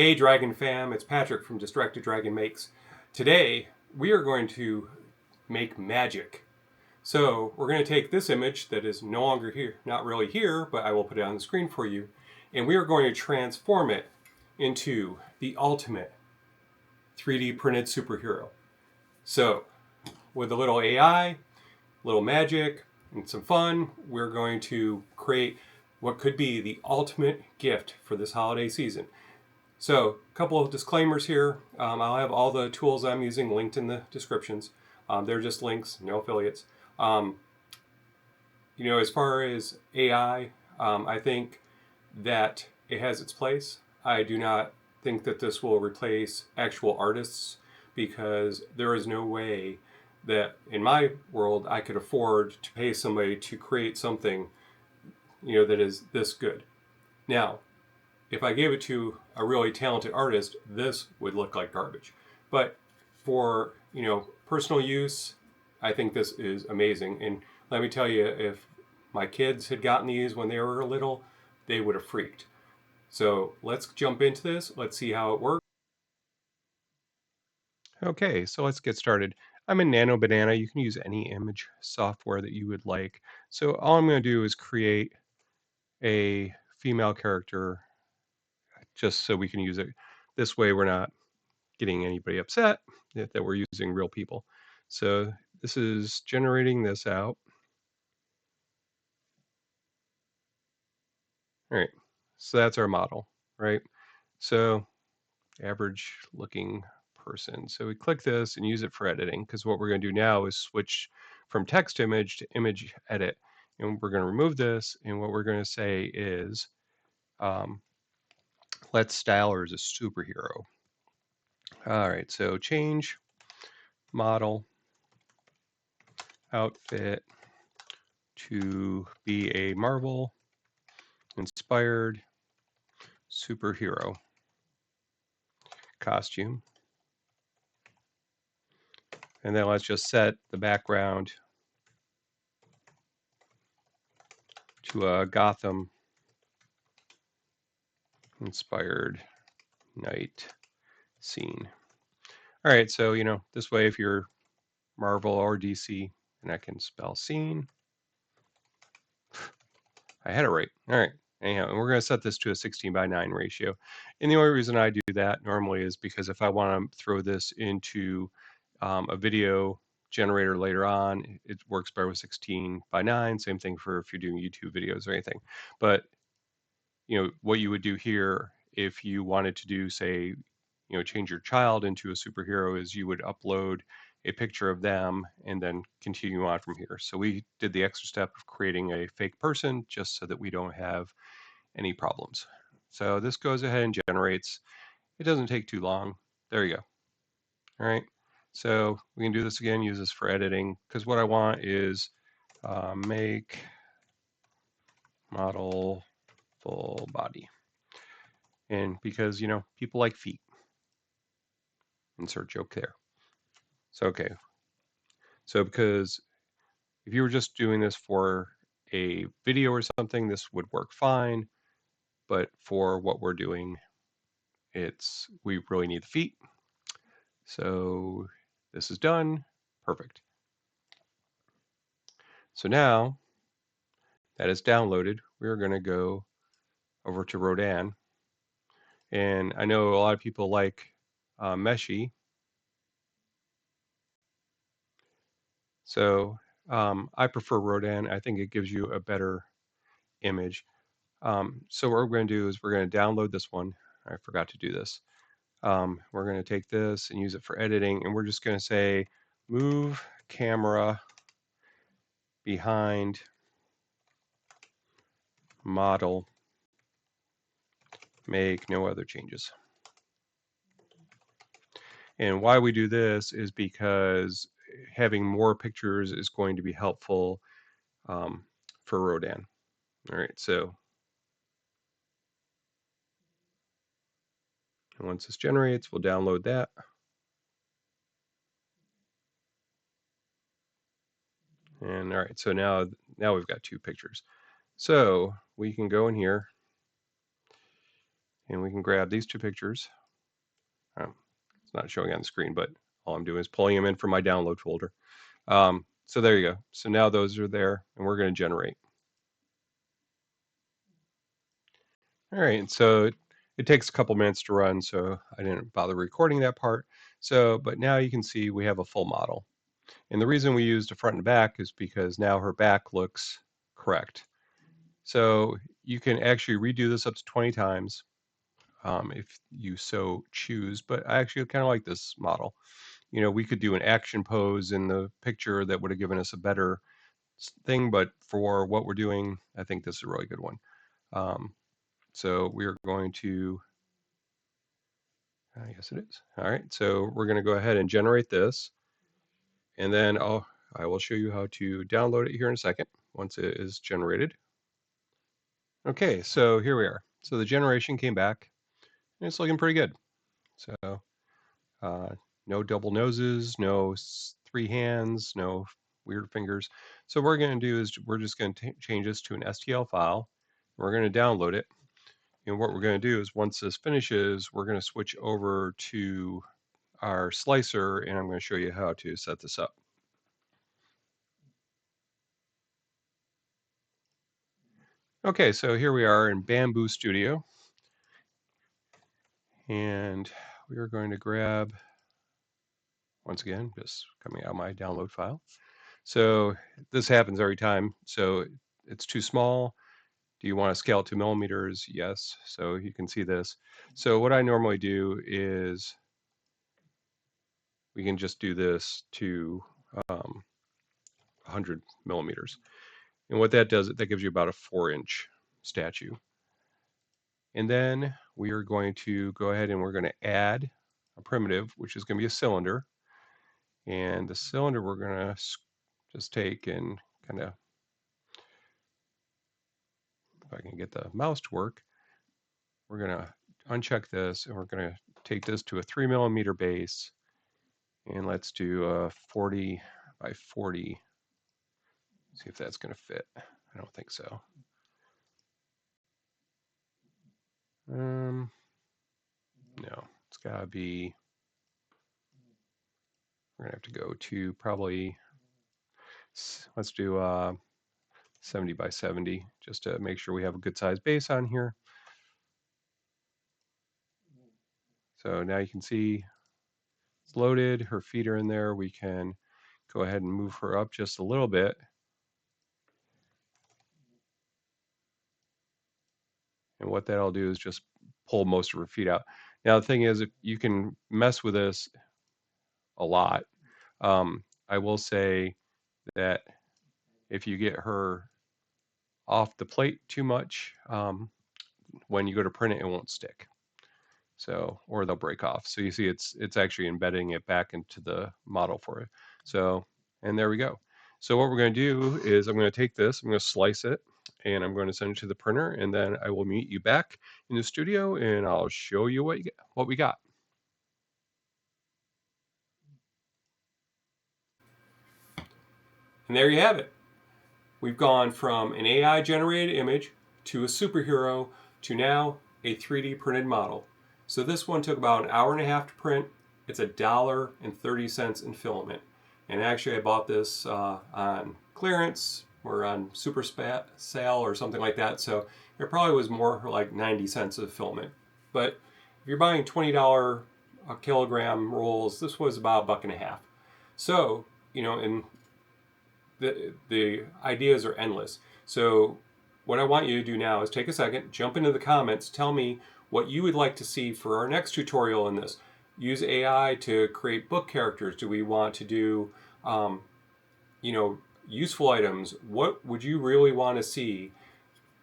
Hey Dragon fam, it's Patrick from Distracted Dragon Makes. Today we are going to make magic. So we're going to take this image that is no longer here, not really here, but I will put it on the screen for you, and we are going to transform it into the ultimate 3D printed superhero. So with a little AI, a little magic, and some fun, we're going to create what could be the ultimate gift for this holiday season. So, a couple of disclaimers here. I'll have all the tools I'm using linked in the descriptions. They're just links, no affiliates. As far as AI, I think that it has its place. I do not think that this will replace actual artists because there is no way that in my world I could afford to pay somebody to create something, that is this good. Now, if I gave it to a really talented artist, this would look like garbage. But for, personal use, I think this is amazing. And let me tell you, if my kids had gotten these when they were little, they would have freaked. So let's jump into this. Let's see how it works. Okay, so let's get started. I'm in Nano Banana. You can use any image software that you would like. So all I'm going to do is create a female character just so we can use it. This way we're not getting anybody upset that we're using real people. So this is generating this out. All right, so that's our model, right? So average looking person. So we click this and use it for editing because what we're going to do now is switch from text image to image edit. And we're going to remove this, and what we're going to say is, let's style her as a superhero. All right, so change model outfit to be a Marvel inspired superhero costume. And then let's just set the background to a Gotham inspired night scene. All right, so, this way if you're Marvel or DC, and I can spell scene. I had it right. All right. Anyhow, and we're going to set this to a 16:9 ratio. And the only reason I do that normally is because if I want to throw this into a video generator later on, it works better with 16:9. Same thing for if you're doing YouTube videos or anything. But, what you would do here if you wanted to do, say, change your child into a superhero is you would upload a picture of them and then continue on from here. So we did the extra step of creating a fake person just so that we don't have any problems. So this goes ahead and generates. It doesn't take too long. There you go. All right. So we can do this again, use this for editing, because what I want is make model full body. And because, people like feet. Insert joke there. So, okay. So because if you were just doing this for a video or something, this would work fine. But for what we're doing, we really need the feet. So this is done. Perfect. So now that is downloaded, we're going to go over to Rodin. And I know a lot of people like Meshy. So I prefer Rodin. I think it gives you a better image. So what we're going to do is we're going to download this one. I forgot to do this. We're going to take this and use it for editing, and we're just going to say move camera behind model, make no other changes. And why we do this is because having more pictures is going to be helpful for Rodin. All right, so once this generates, we'll download that. And all right, so now we've got two pictures. So we can go in here and we can grab these two pictures. It's not showing on the screen, but all I'm doing is pulling them in from my download folder. So there you go. So now those are there, and we're going to generate. All right, and so it takes a couple minutes to run, so I didn't bother recording that part. So, but now you can see we have a full model. And the reason we used a front and back is because now her back looks correct. So you can actually redo this up to 20 times if you so choose, but I actually kind of like this model. You know, we could do an action pose in the picture that would have given us a better thing, but for what we're doing, I think this is a really good one. So we're going to, yes it is. All right, so we're going to go ahead and generate this, and then I will show you how to download it here in a second once it is generated. Okay, so here we are. So the generation came back, and it's looking pretty good. So no double noses, no three hands, no weird fingers. So what we're going to do is we're just going to change this to an STL file. We're going to download it. And what we're going to do is once this finishes, we're going to switch over to our slicer, and I'm going to show you how to set this up. Okay, so here we are in Bambu Studio. And we are going to grab, once again, just coming out my download file. So this happens every time. So it's too small. Do you want to scale it to millimeters? Yes. So you can see this. So what I normally do is we can just do this to 100 millimeters. And what that does, that gives you about a 4-inch statue. And then we are going to go ahead and we're going to add a primitive, which is going to be a cylinder. And the cylinder we're going to just take and kind of, if I can get the mouse to work, we're going to uncheck this and we're going to take this to a 3 millimeter base. And let's do a 40 by 40. See if that's going to fit. I don't think so. No, it's got to be, we're going to have to go to probably, let's do 70 by 70 just to make sure we have a good size base on here. So now you can see it's loaded, her feet are in there. We can go ahead and move her up just a little bit. And what that'll do is just pull most of her feet out. Now the thing is, if you can mess with this a lot, I will say that if you get her off the plate too much, when you go to print it, it won't stick. So, or they'll break off. So you see it's actually embedding it back into the model for it. So, and there we go. So what we're going to do is I'm going to take this, I'm going to slice it, and I'm going to send it to the printer, and then I will meet you back in the studio, and I'll show you what we got. And there you have it. We've gone from an AI generated image to a superhero to now a 3D printed model. So this one took about an hour and a half to print. It's $1.30 in filament. And actually I bought this on clearance or on super sale or something like that. So it probably was more like 90 cents of filament. But if you're buying $20 a kilogram rolls, this was about $1.50. So, you know, in the ideas are endless. So what I want you to do now is take a second, jump into the comments, tell me what you would like to see for our next tutorial in this. Use AI to create book characters. Do we want to do, you know, useful items? What would you really want to see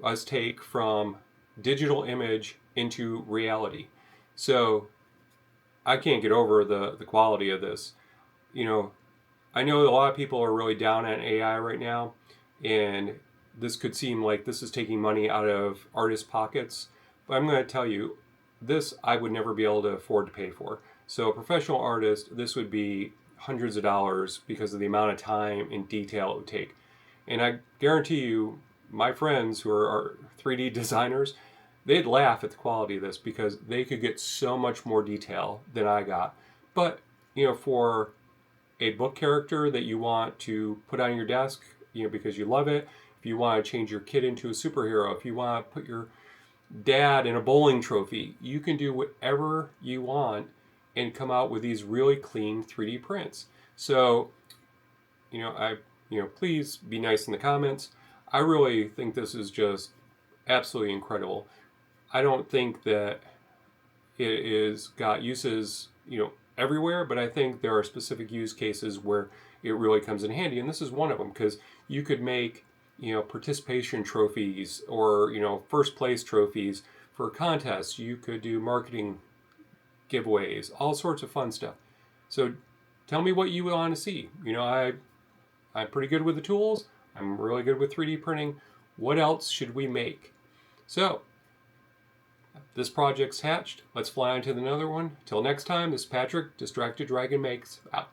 us take from digital image into reality? So I can't get over the quality of this. You know, I know a lot of people are really down on AI right now, and this could seem like this is taking money out of artists' pockets, but I'm going to tell you, this I would never be able to afford to pay for. So a professional artist, this would be hundreds of dollars because of the amount of time and detail it would take. And I guarantee you, my friends who are 3D designers, they'd laugh at the quality of this because they could get so much more detail than I got. But, for a book character that you want to put on your desk, because you love it, if you want to change your kid into a superhero, if you want to put your dad in a bowling trophy, you can do whatever you want and come out with these really clean 3D prints. So, please be nice in the comments. I really think this is just absolutely incredible. I don't think that it is got uses, everywhere, but I think there are specific use cases where it really comes in handy, and this is one of them, because you could make, participation trophies or, first place trophies for contests. You could do marketing giveaways, all sorts of fun stuff. So tell me what you want to see. I'm pretty good with the tools. I'm really good with 3D printing. What else should we make? So this project's hatched. Let's fly on to another one. Till next time, this is Patrick, Distracted Dragon Makes, out.